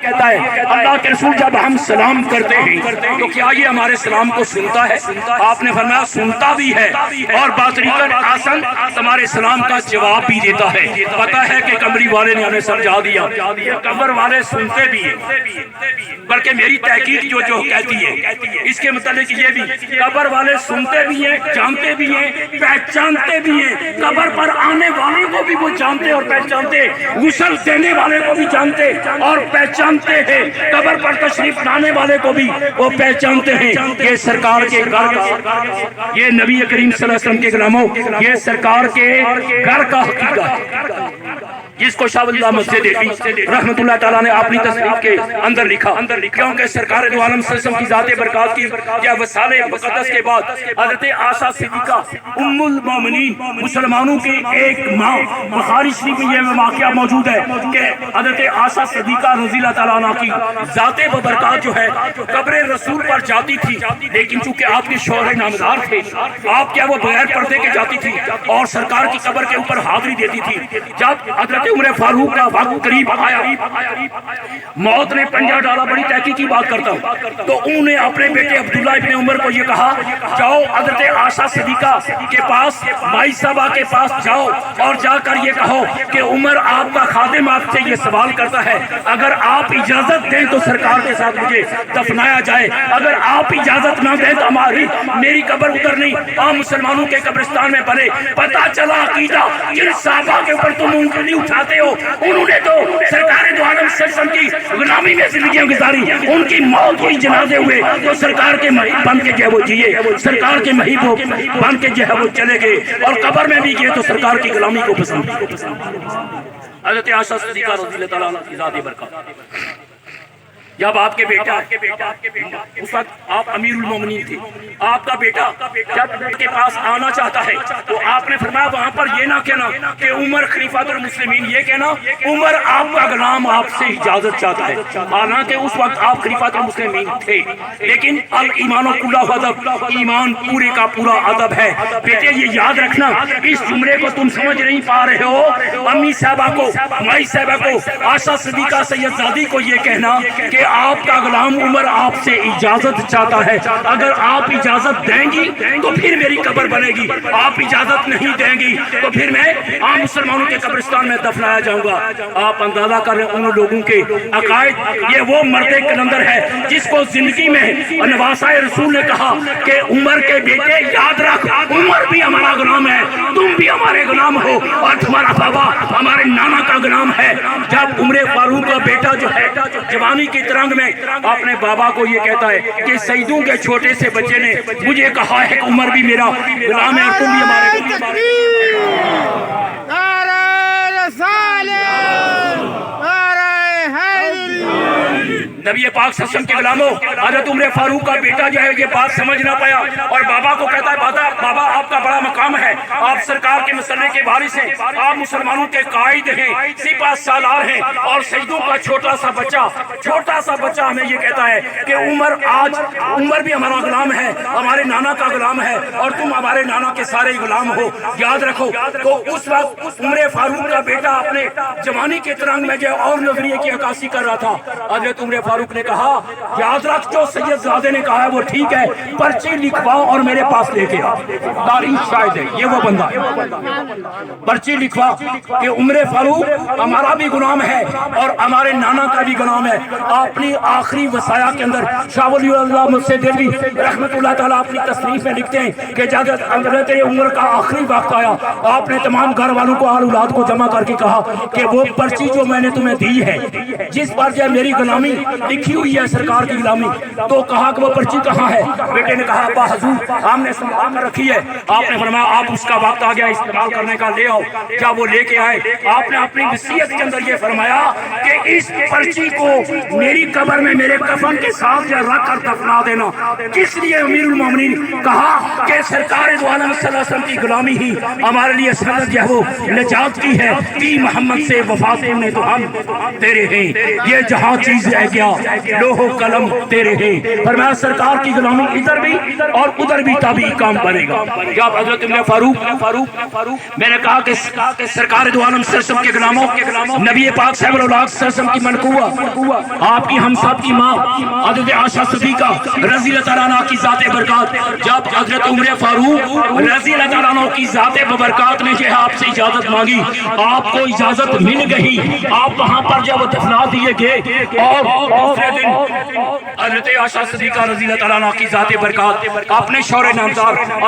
کہتا ہے اللہ کے رسول جب ہم سلام کرتے ہیں تو کیا یہ ہمارے سلام کو سنتا ہے؟ آپ نے فرمایا سنتا بھی ہے اور باطریقاً آسن تمہارے سلام کا جواب بھی دیتا ہے۔ پتہ ہے کہ قمری والے نے ہمیں سمجھا دیا، قبر والے سنتے بھی ہیں، بلکہ میری تحقیق جو کہتی ہے اس کے متعلق یہ بھی، قبر والے سنتے بھی ہیں، جانتے بھی ہیں، پہچانتے بھی ہیں، قبر پر آنے والوں کو بھی وہ جانتے اور پہچانتے، غسل دینے والے کو بھی جانتے اور پہچانتے ہیں، قبر پر تشریف لانے والے کو بھی وہ پہچانتے ہیں۔ یہ سرکار کے گھر کا، یہ نبی کریم صلی اللہ علیہ وسلم کے غلاموں، یہ سرکار کے گھر کا حقیقت جس کو شاہ ولی اللہ مسجد دہلوی رحمت اللہ تعالیٰ نے اپنی تصنیف کے اندر لکھا، کیونکہ سرکار دو عالم صلی اللہ علیہ وسلم کی ذات برکات کی یا وصال مقدس کے بعد حضرت عائشہ صدیقہ ام المومنین مسلمانوں کی ایک ماں، بخاری شریف میں یہ واقعہ موجود ہے کہ حضرت عائشہ صدیقہ رضی اللہ تعالیٰ عنہ کی ذات برکات جو ہے قبر رسول پر جاتی تھی، لیکن چونکہ آپ کے شوہر نامدار تھے، آپ کیا وہ بغیر پردے کے جاتی تھی اور سرکار کی قبر کے اوپر حاضری دیتی تھی۔ جب حضرت عمر فاروق کا وقت قریب آیا، موت نے پنجہ ڈالا، بڑی تحقیقی بات کرتا ہوں، تو انہوں نے اپنے بیٹے عبداللہ ابن عمر کو یہ کہا جاؤ حضرت عائشہ صدیقہ کے پاس، مائی صاحبہ کے پاس جاؤ اور جا کر یہ کہو کہ عمر آپ کا خادم آپ سے یہ سوال کرتا ہے، اگر آپ اجازت دیں تو سرکار کے ساتھ مجھے دفنایا جائے، اگر آپ اجازت نہ دیں تو میری قبر ادھر نہیں، عام مسلمانوں کے قبرستان میں بنے۔ پتہ چلا عقیدہ جن صحابہ کے اوپر تم انگلی اٹھاتے ہو، انہوں نے تو سرکار دو عالم صلی اللہ علیہ وسلم کی غلامی میں زندگیاں گزاری، ان کی موت ہوئی، جنازے ہوئے تو سرکار کے محب بن کے جو ہے وہ جیے، سرکار کے محب بن کے جو ہے وہ چلے گئے اور قبر میں بھی گئے تو سرکار کی غلامی کو پسند۔ حضرت عائشہ صدیقہ رضی اللہ تعالیٰ عنہ کی ذات برکات، جب آپ کے بیٹا اس وقت آپ امیر المومنین تھے، آپ کا بیٹا جب کے پاس آنا چاہتا ہے تو آپ نے فرمایا وہاں پر یہ نہ کہنا کہ عمر خلیفۃ المسلمین، یہ کہنا عمر آپ کا غلام آپ سے اجازت چاہتا ہے، حالانکہ اس وقت آپ خلیفۃ المسلمین تھے، لیکن الایمان کلہ ادب، ایمان پورے کا پورا ادب ہے۔ بیٹے یہ یاد رکھنا، اس جملے کو تم سمجھ نہیں پا رہے ہو، امی صاحبہ کو، مائی صاحبہ کو، عائشہ صدیقہ سیدزادی کو یہ کہنا کہ آپ کا غلام عمر آپ سے اجازت چاہتا ہے، اگر آپ اجازت دیں گی تو پھر میری قبر بنے گی، آپ اجازت نہیں دیں گی تو پھر میں عام مسلمانوں کے قبرستان میں دفنایا جاؤں گا۔ آپ اندازہ کر رہے ہیں ان لوگوں کے عقائد، یہ وہ مرد کلندر ہے جس کو زندگی میں نواسہ رسول نے کہا کہ عمر کے بیٹے یاد رکھ، عمر بھی ہمارا غلام ہے، تم بھی ہمارے غلام ہو اور تمہارا بابا ہمارے نانا کا غلام ہے۔ جب عمر فاروق کا بیٹا جو ہے جوانی کی ترنگ میں اپنے بابا کو یہ کہتا ہے کہ سیدوں کے چھوٹے سے بچے نے مجھے کہا ہے کہ عمر بھی میرا غلام ہے اور تم بھی ہمارے۔ نبی پاک صلی اللہ علیہ وسلم کے غلاموں، حضرت عمر فاروق کا بیٹا جو ہے یہ بات سمجھ نہ پایا اور بابا کو کہتا ہے بابا آپ کا بڑا مقام ہے، آپ سرکار کے مسئلے کے وارث ہیں، آپ مسلمانوں کے قائد ہیں، سپہ سالار ہیں، اور سیدوں کا چھوٹا سا بچہ ہمیں یہ کہتا ہے کہ عمر بھی ہمارا غلام ہے، ہمارے نانا کا غلام ہے اور تم ہمارے نانا کے سارے غلام ہو، یاد رکھو۔ تو اس وقت عمر فاروق کا بیٹا اپنے جوانی کے ترنگ میں جو اور نظریے کی عکاسی کر رہا تھا، حضرت عمر فاروق نے کہا یاد رکھ جو سید زادے نے کہا ہے وہ ٹھیک ہے، پرچی لکھواؤ اور میرے پاس لے کے آ۔ تاریخ شاہد ہے، یہ وہ بندہ ہے، پرچی لکھوا کہ عمر فاروق ہمارا بھی غلام ہے اور ہمارے نانا کا بھی غلام ہے۔ اپنی آخری وصایا کے اندر شاہ ولی اللہ مسجد دہلوی رحمت اللہ تعالیٰ اپنی تصنیف میں لکھتے ہیں کہ جب حضرت عمر کا آخری وقت آیا، آپ نے تمام گھر والوں کو، آل اولاد کو جمع کر کے کہا کہ وہ پرچی جو میں نے تمہیں دی ہے جس پر جو میری غلامی لکھی ہوئی ہے، سرکار کی غلامی، تو کہا کہ وہ پرچی کہاں ہے؟ بیٹے نے کہا ابا حضور ہم نے سنبھال کر رکھی ہے۔ آپ نے فرمایا آپ اس کا وقت آ گیا استعمال کرنے کا، لے آؤ۔ جب وہ لے کے آئے آپ نے اپنی وصیت کے اندر یہ فرمایا کہ اس پرچی کو میری قبر میں میرے کفن کے ساتھ رکھ کر دفنا دینا۔ کس لیے امیر المومنین؟ کہا کہ سرکار دو عالم صلی اللہ علیہ وسلم کی غلامی ہی ہمارے لیے سند جو ہے وہ نجات کی ہے، تی محمد سے وفات میں تو ہم تیرے ہیں، یہ جہاں چیز رہ گیا لوح و قلم تیرے ہیں۔ فرمایا سرکار کی غلامی ادھر بھی اور ادھر بھی تابعی کام بنے گا۔ جب حضرت عمر فاروق میں نے کہا کہ سرکار دو عالم صلی اللہ علیہ وسلم کے غلاموں نبی پاک صلی اللہ علیہ وسلم کی منقوہ آپ کی ہم سب کی ماں حضرت عائشہ صدیقہ رضی اللہ تعالیٰ عنہ کی ذات برکات، جب حضرت عمر فاروق رضی اللہ تعالیٰ عنہ کی ذات برکات نے جو ہے آپ سے اجازت مانگی، آپ کو اجازت مل گئی، آپ وہاں پر جب دفنا دیے گئے اور دوسرے دن حضرت عائشہ صدیقہ رضی اللہ تعالیٰ عنہ کی ذات برکات اپنے شوہر نامدار